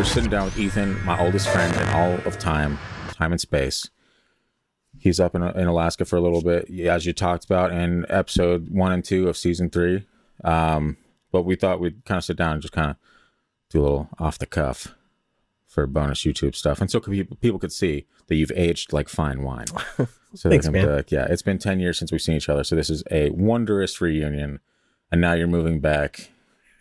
We're sitting down with Ethan, my oldest friend in all of time and space. He's up in Alaska for a little bit, as you talked about in episode 1 and 2 of season 3. But we thought we'd kind of sit down and just kind of do a little off the cuff for bonus YouTube stuff, and so people could see that you've aged like fine wine. So Thanks, they can man. be like, yeah, it's been 10 years since we've seen each other, so this is a wondrous reunion, and now you're moving back,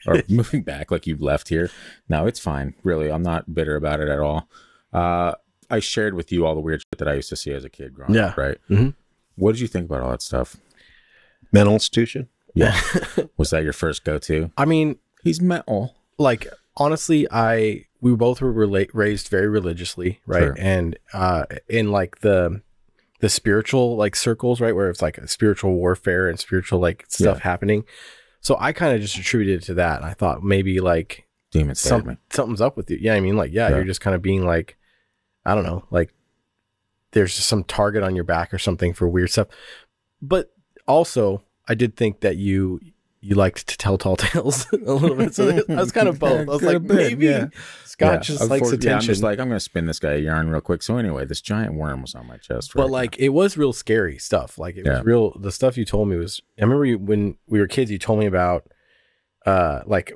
or moving back like you left here. No, it's fine, really. I'm not bitter about it at all. I shared with you all the weird shit that I used to see as a kid growing up, right? Mm-hmm. What did you think about all that stuff? Mental institution? Yeah. Was that your first go-to? I mean, he's mental. Like, honestly, we both were raised very religiously, right? Sure. And in like the spiritual like circles, right, where it's like a spiritual warfare and spiritual like stuff happening. So I kind of just attributed it to that. And I thought maybe like demons something's up with you. Yeah, I mean, like, you're just kind of being like, I don't know, like there's just some target on your back or something for weird stuff. But also, I did think that you liked to tell tall tales a little bit. So I was kind of both. I was like, maybe Scott just likes attention. Yeah, I'm just like, I'm going to spin this guy a yarn real quick. So anyway, this giant worm was on my chest. But like, it was real scary stuff. Like it was real. The stuff you told me was, I remember when we were kids, you told me about, like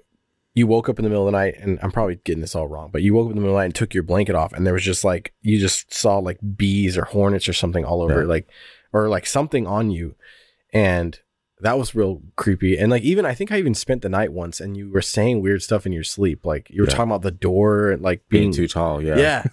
you woke up in the middle of the night, and I'm probably getting this all wrong, but you woke up in the middle of the night and took your blanket off, and there was just like, you just saw like bees or hornets or something all over, like, or like something on you. And that was real creepy. And like, I think I even spent the night once, and you were saying weird stuff in your sleep. Like you were talking about the door and like being too tall. Yeah.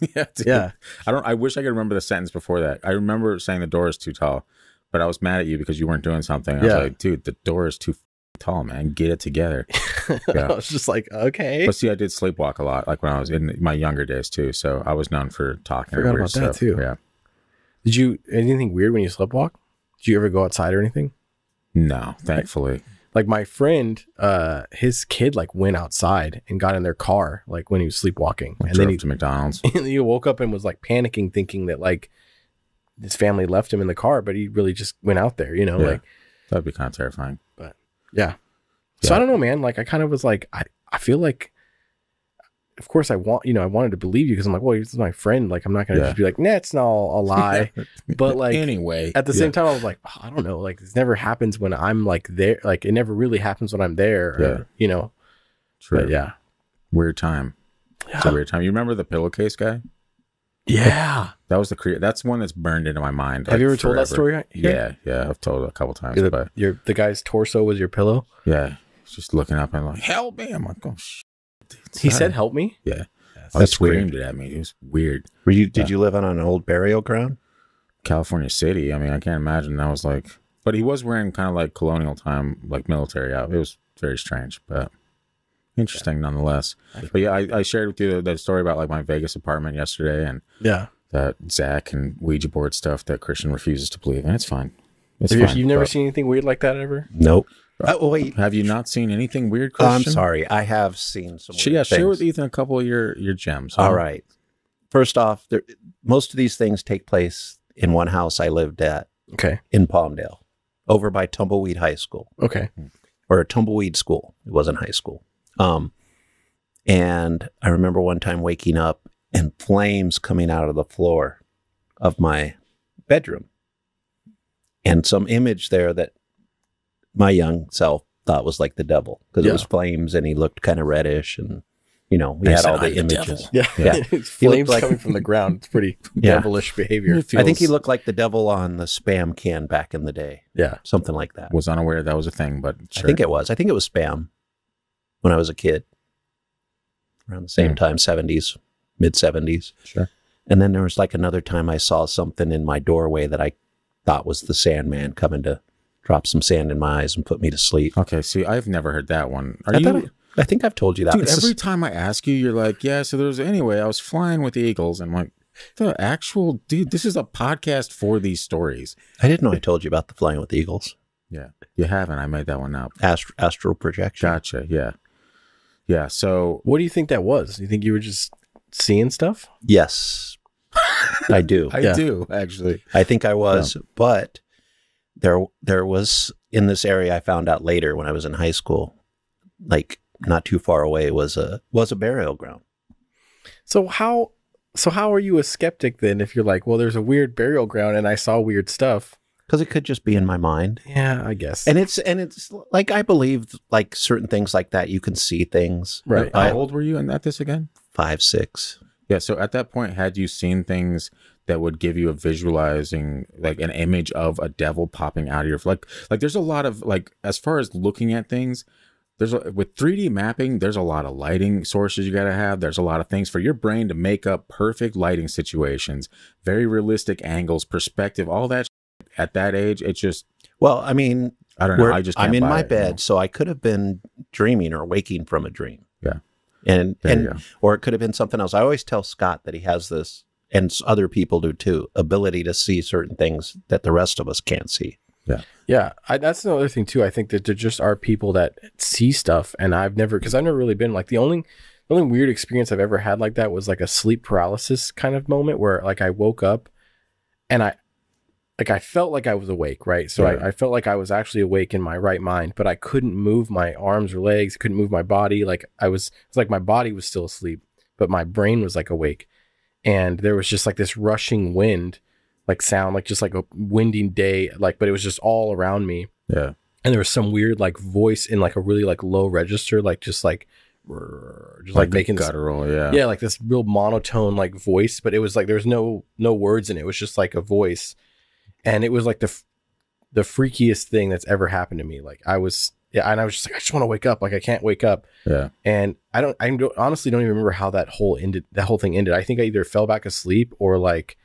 I wish I could remember the sentence before that. I remember saying the door is too tall, but I was mad at you because you weren't doing something. I was like, dude, the door is too tall, man. Get it together. I was just like, okay. But see, I did sleepwalk a lot, like when I was in my younger days too. So I was known for talking. I forgot about that too. Yeah. Did you anything weird when you sleepwalk? Did you ever go outside or anything? No, thankfully. Like my friend, his kid like went outside and got in their car like when he was sleepwalking, and then he to McDonald's. And he woke up and was like panicking, thinking that like his family left him in the car, but he really just went out there, you know, like that'd be kind of terrifying. But so I don't know, man. Like I kind of was like, I feel like, of course I wanted to believe you because I'm like, well, he's my friend. Like, I'm not going to just be like, nah, it's not a lie. But like, anyway, at the same time, I was like, oh, I don't know. Like, this never happens when I'm like there. Like, it never really happens when I'm there. Or, you know. True. But, yeah. Weird time. Yeah. It's a weird time. You remember the pillowcase guy? Yeah. That was that's one that's burned into my mind. Have you ever told that story? Yeah. I've told it a couple times. But the guy's torso was your pillow? Yeah. Just looking up and like, help me. I'm like, oh, shit. He said, help me? Yeah. That's screamed weird. it at me. It was weird. Did you live on an old burial ground? California City. I mean, I can't imagine. That was like, but he was wearing kind of like colonial time, like military out. It was very strange, but interesting nonetheless. But yeah, I shared with you the story about like my Vegas apartment yesterday, and that Zach and Ouija board stuff that Christian refuses to believe, and it's fine. You've never seen anything weird like that ever? Nope. Wait. Have you not seen anything weird, Christian? I'm sorry. I have seen some weird things. Share with Ethan a couple of your gems. Huh? All right. First off, most of these things take place in one house I lived at in Palmdale, over by Tumbleweed High School. Okay. Or a Tumbleweed School. It wasn't high school. And I remember one time waking up and flames coming out of the floor of my bedroom. And some image there that my young self thought was like the devil, because it was flames and he looked kind of reddish, and we had all the images. Flames coming from the ground. It's pretty devilish behavior. I think he looked like the devil on the Spam can back in the day. Yeah. Something like that. Was unaware that was a thing, but sure. I think it was Spam when I was a kid. Around the same time, 70s, mid 70s. Sure. And then there was like another time I saw something in my doorway that I thought was the Sandman coming to drop some sand in my eyes and put me to sleep. Okay, see, I've never heard that one. I think I've told you that. Dude, every time I ask you, you're like, yeah, so anyway, I was flying with the Eagles. And I'm like, the actual, dude, this is a podcast for these stories. I didn't know I told you about the flying with the Eagles. Yeah, you haven't. I made that one up. Astral projection. Gotcha, yeah. Yeah, so. What do you think that was? You think you were just seeing stuff? Yes, I do. I do, actually. I think I was, but there was, in this area I found out later when I was in high school, like not too far away, was a burial ground. So how are you a skeptic then if you're like, well, there's a weird burial ground and I saw weird stuff? Because it could just be in my mind. Yeah, I guess. And it's like, I believe like certain things like that. You can see things. Right. How old were you at this again? 5, 6. Yeah. So at that point, had you seen things that would give you a visualizing, like an image of a devil popping out of your, like there's a lot of, like, as far as looking at things, with 3D mapping, there's a lot of lighting sources you got to have. There's a lot of things for your brain to make up perfect lighting situations, very realistic angles, perspective, all that. At that age, it's just, well, I mean, I don't know. I'm in my bed, so I could have been dreaming or waking from a dream. Yeah. And or it could have been something else. I always tell Scott that he has this, and other people do too, ability to see certain things that the rest of us can't see. Yeah. Yeah. That's another thing too. I think that there just are people that see stuff, and I've never really been like, the only weird experience I've ever had like that was like a sleep paralysis kind of moment where like I woke up and I felt like I was awake, right? So I felt like I was actually awake in my right mind, but I couldn't move my arms or legs, couldn't move my body. Like it's like my body was still asleep, but my brain was like awake. And there was just like this rushing wind, like sound, like just like a winding day, like, but it was just all around me. Yeah. And there was some weird like voice in like a really like low register, like just like making guttural, yeah, like this real monotone like voice, but it was like there was no words in it. It was just like a voice. And it was like the freakiest thing that's ever happened to me. Like and I was just like, I just want to wake up. Like I can't wake up. Yeah. And I honestly don't even remember how that whole thing ended. I think I either fell back asleep or like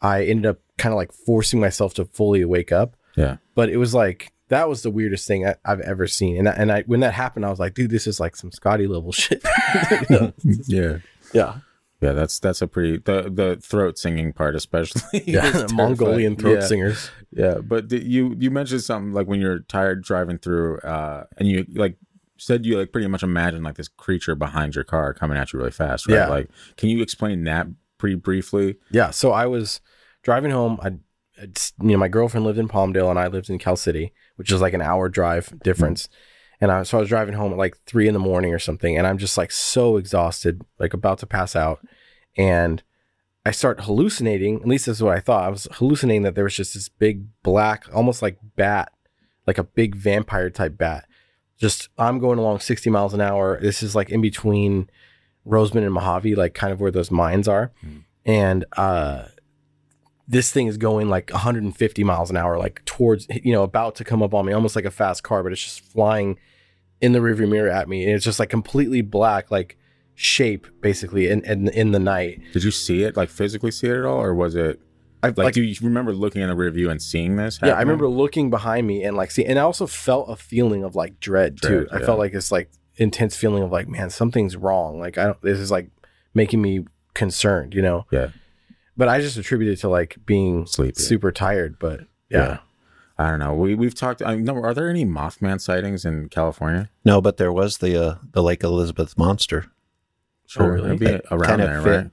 I ended up kind of like forcing myself to fully wake up. Yeah. But it was like, that was the weirdest thing I've ever seen. And I when that happened, I was like, dude, this is like some Scotty level shit. You know? Yeah. Yeah. Yeah, that's a pretty, the throat singing part especially. Yeah, Mongolian throat singers. Yeah, but you mentioned something like when you're tired driving through, and you like said you like pretty much imagine like this creature behind your car coming at you really fast, right? Yeah. Like, can you explain that pretty briefly? Yeah, so I was driving home. My girlfriend lived in Palmdale and I lived in Cal City, which is like an hour drive difference. And so I was driving home at like 3 a.m. or something, and I'm just like so exhausted, like about to pass out. And I start hallucinating, at least this is what I thought. I was hallucinating that there was just this big black, almost like bat, like a big vampire type bat. Just, I'm going along 60 miles an hour. This is like in between Roseman and Mojave, like kind of where those mines are. And this thing is going like 150 miles an hour, like towards, about to come up on me, almost like a fast car, but it's just flying in the rearview mirror at me. And it's just like completely black, like shape basically in the night. Did you see it, like physically see it at all? Or was it like, do you remember looking in the rear view and seeing this happen? Yeah, I remember looking behind me and like and I also felt a feeling of like dread too. I felt like this like intense feeling of like, man, something's wrong. Like this is like making me concerned, Yeah. But I just attributed it to like being sleepy, super tired. But yeah. I don't know. We've talked. Are there any Mothman sightings in California? No, but there was the Lake Elizabeth monster. Sure, it'd be around there, right?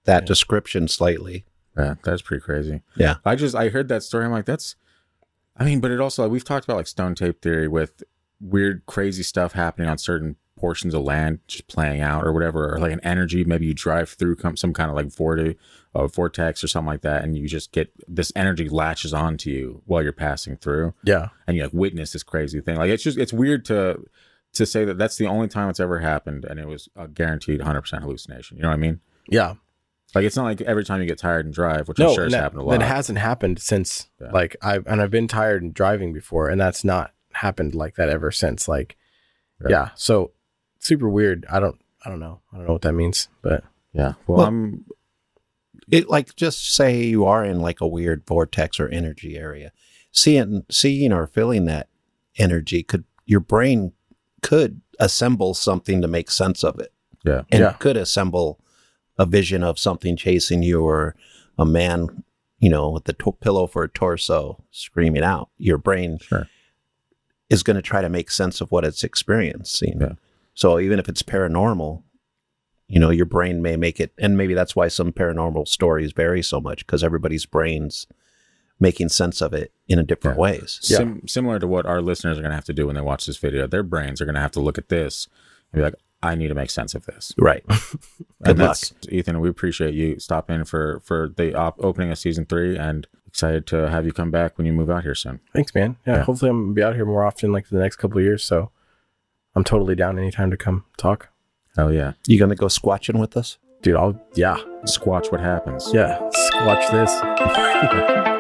That description slightly. Yeah, that's pretty crazy. Yeah, I heard that story. I'm like, but it also, we've talked about like stone tape theory with weird, crazy stuff happening on certain portions of land just playing out or whatever, or like an energy. Maybe you drive through some kind of like vortex or something like that, and you just get this energy latches onto you while you're passing through. Yeah, and you like witness this crazy thing. Like it's weird to say that that's the only time it's ever happened, and it was a guaranteed 100% hallucination. You know what I mean? Yeah. Like it's not like every time you get tired and drive, which I'm sure has happened a lot. That hasn't happened since like I've been tired and driving before, and that's not happened like that ever since. Like, yeah. So super weird. I don't know. I don't know what that means, but yeah. Well, it like just say you are in like a weird vortex or energy area, seeing or feeling that energy your brain could assemble something to make sense of it. Yeah. And it could assemble a vision of something chasing you or a man, with the pillow for a torso screaming out. Your brain is going to try to make sense of what it's experiencing. Yeah. So even if it's paranormal, your brain may make it, and maybe that's why some paranormal stories vary so much, because everybody's brain's making sense of it in different ways. Similar to what our listeners are going to have to do when they watch this video. Their brains are going to have to look at this and be like, I need to make sense of this. Right. And that's, Ethan, we appreciate you stopping for the opening of season 3, and excited to have you come back when you move out here soon. Thanks, man. Yeah. Hopefully I'm gonna be out here more often, like the next couple of years. So I'm totally down anytime to come talk. Hell yeah. You going to go squatching with us? Dude, Squatch what happens. Yeah. Squatch this.